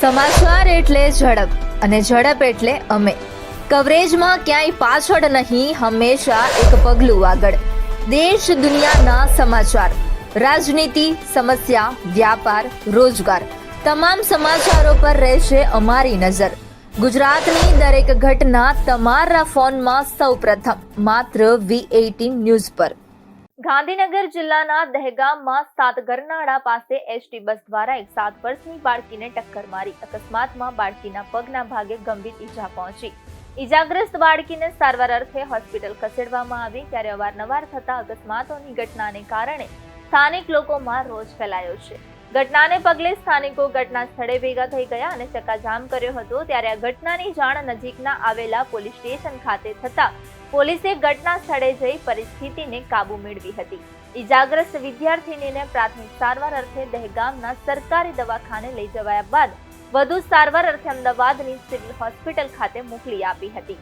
સમાચાર એટલે ઝડપ અને ઝડપ એટલે અમે. કવરેજમાં ક્યાંય પાછળ નહીં, હંમેશા એક પગલું આગળ. દેશ દુનિયાના સમાચાર, રાજનીતિ, સમસ્યા, વ્યાપાર, રોજગાર, તમામ સમાચારો પર રહેશે અમારી નજર. ગુજરાતની દરેક ઘટના તમારા ફોનમાં સૌપ્રથમ માત્ર V18 ન્યૂઝ પર. ગાંધીનગર જિલ્લાના દહેગામમાં 7 ગરનાળા પાસે એસટી બસ દ્વારા એક 7 વર્ષની બાળકીને ટક્કર મારી. અકસ્માતમાં બાળકીના પગના ભાગે ગંભીર ઈજા પહોંચી. ઈજાગ્રસ્ત બાળકીને સારવાર અર્થે હોસ્પિટલ ખસેડવામાં આવી. ત્યારે અવારનવાર થતા અકસ્માતોની ઘટનાને કારણે સ્થાનિક લોકોમાં રોષ ફેલાયો છે. ઘટનાને પગલે સ્થાનિકો ઘટના સ્થળે ભેગા થઈ ગયા અને ચક્કાજામ કર્યો હતો. ત્યારે આ ઘટનાની જાણ નજીકના આવેલા પોલીસ સ્ટેશન ખાતે થતા પોલીસે ઘટના સ્થળે જઈ પરિસ્થિતિને કાબુ મેળવી હતી. ઈજાગ્રસ્ત વિદ્યાર્થીનીને પ્રાથમિક સારવાર અર્થે દહેગામના સરકારી દવાખાને લઈ જવાયા બાદ વધુ સારવાર અર્થે અમદાવાદની સિવિલ હોસ્પિટલ ખાતે મોકલી આપી હતી.